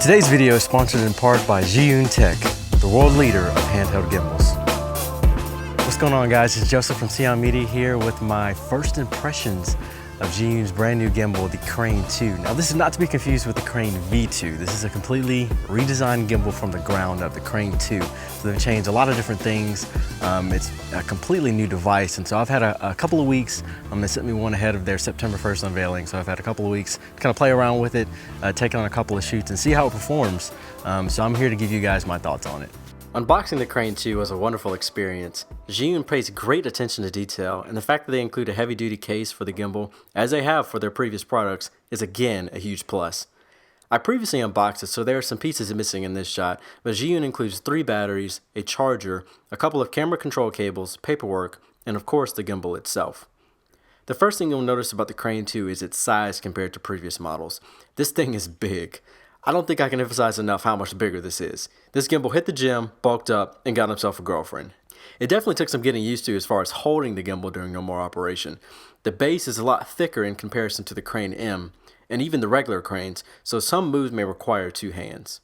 Today's video is sponsored in part by Zhiyun Tech, the world leader of handheld gimbals. What's going on, guys? It's Joseph from Zhiyun Media here with my first impressions of Zhiyun's brand new gimbal, the Crane 2. Now, this is not to be confused with the Crane V2. This is a completely redesigned gimbal from the ground up, the Crane 2. So they've changed a lot of different things. It's a completely new device, and so I've had a couple of weeks. They sent me one ahead of their September 1st unveiling, so I've had a couple of weeks to kind of play around with it, take on a couple of shoots and see how it performs. So I'm here to give you guys my thoughts on it. Unboxing the Crane 2 was a wonderful experience. Zhiyun pays great attention to detail, and the fact that they include a heavy-duty case for the gimbal, as they have for their previous products, is again a huge plus. I previously unboxed it, so there are some pieces missing in this shot, but Zhiyun includes 3 batteries, a charger, a couple of camera control cables, paperwork, and of course the gimbal itself. The first thing you'll notice about the Crane 2 is its size compared to previous models. This thing is big. I don't think I can emphasize enough how much bigger this is. This gimbal hit the gym, bulked up, and got himself a girlfriend. It definitely took some getting used to as far as holding the gimbal during normal operation. The base is a lot thicker in comparison to the Crane M, and even the regular cranes, so some moves may require 2 hands.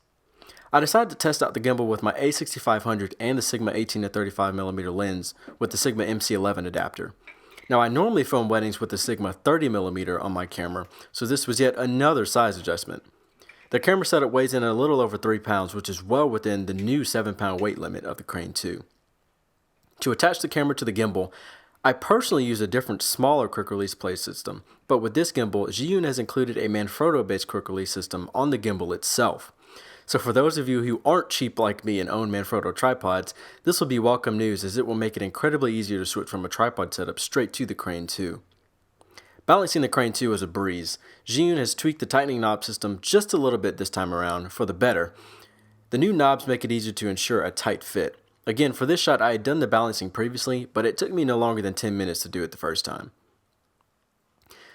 I decided to test out the gimbal with my A6500 and the Sigma 18-35mm lens with the Sigma MC11 adapter. Now, I normally film weddings with the Sigma 30mm on my camera, so this was yet another size adjustment. The camera setup weighs in at a little over 3 pounds, which is well within the new 7-pound weight limit of the Crane 2. To attach the camera to the gimbal, I personally use a different, smaller quick release plate system, but with this gimbal, Zhiyun has included a Manfrotto-based quick release system on the gimbal itself. So for those of you who aren't cheap like me and own Manfrotto tripods, this will be welcome news, as it will make it incredibly easier to switch from a tripod setup straight to the Crane 2. Balancing the Crane 2 is a breeze. Zhiyun has tweaked the tightening knob system just a little bit this time around, for the better. The new knobs make it easier to ensure a tight fit. Again, for this shot I had done the balancing previously, but it took me no longer than 10 minutes to do it the first time.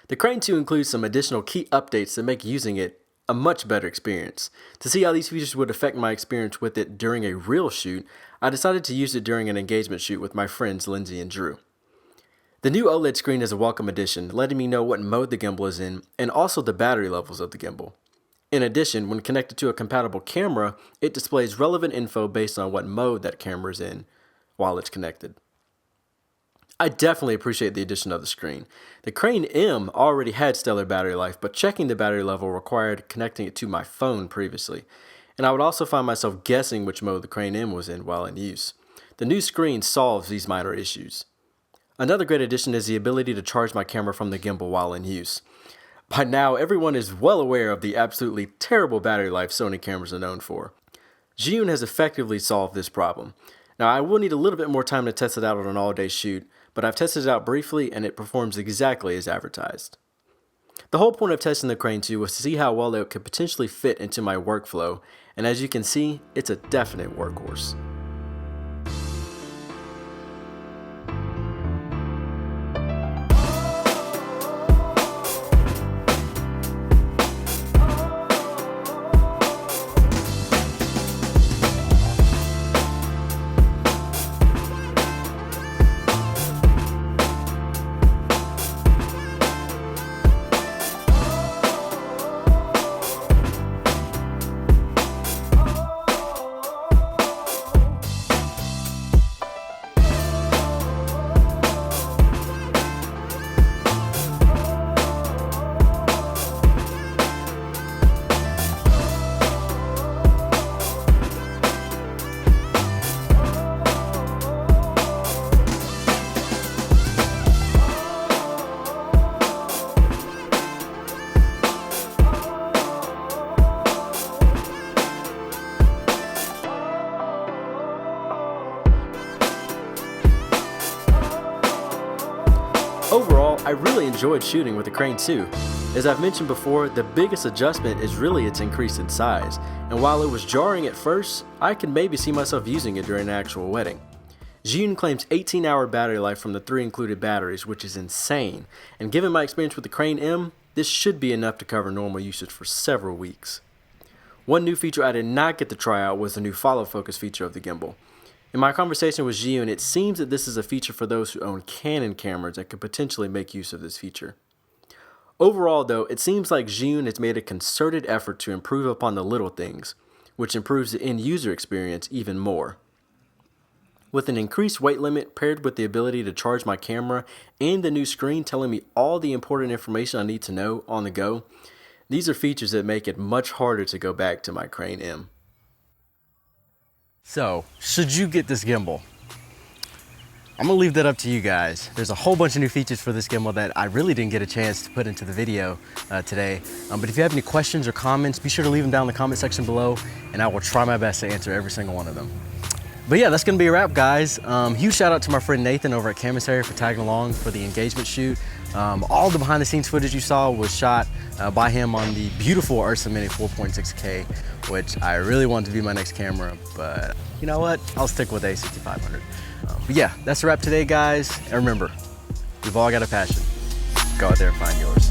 The Crane 2 includes some additional key updates that make using it a much better experience. To see how these features would affect my experience with it during a real shoot, I decided to use it during an engagement shoot with my friends Lindsay and Drew. The new OLED screen is a welcome addition, letting me know what mode the gimbal is in, and also the battery levels of the gimbal. In addition, when connected to a compatible camera, it displays relevant info based on what mode that camera is in while it's connected. I definitely appreciate the addition of the screen. The Crane M already had stellar battery life, but checking the battery level required connecting it to my phone previously, and I would also find myself guessing which mode the Crane M was in while in use. The new screen solves these minor issues. Another great addition is the ability to charge my camera from the gimbal while in use. By now, everyone is well aware of the absolutely terrible battery life Sony cameras are known for. Zhiyun has effectively solved this problem. Now, I will need a little bit more time to test it out on an all-day shoot, but I've tested it out briefly and it performs exactly as advertised. The whole point of testing the Crane 2 was to see how well it could potentially fit into my workflow, and as you can see, it's a definite workhorse. Overall, I really enjoyed shooting with the Crane 2. As I've mentioned before, the biggest adjustment is really its increase in size, and while it was jarring at first, I could maybe see myself using it during an actual wedding. Zhiyun claims 18-hour battery life from the 3 included batteries, which is insane, and given my experience with the Crane M, this should be enough to cover normal usage for several weeks. One new feature I did not get to try out was the new follow focus feature of the gimbal. In my conversation with Zhiyun, it seems that this is a feature for those who own Canon cameras that could potentially make use of this feature. Overall though, it seems like Zhiyun has made a concerted effort to improve upon the little things, which improves the end user experience even more. With an increased weight limit paired with the ability to charge my camera and the new screen telling me all the important information I need to know on the go, these are features that make it much harder to go back to my Crane M. So, should you get this gimbal? I'm gonna leave that up to you guys. There's a whole bunch of new features for this gimbal that I really didn't get a chance to put into the video today. But if you have any questions or comments, be sure to leave them down in the comment section below, and I will try my best to answer every single one of them. But yeah, that's gonna be a wrap, guys. Huge shout out to my friend Nathan over at Camisary for tagging along for the engagement shoot. All the behind the scenes footage you saw was shot by him on the beautiful Ursa Mini 4.6K, which I really want to be my next camera, but you know what? I'll stick with A6500. But yeah, that's a wrap today, guys. And remember, we've all got a passion. Go out there and find yours.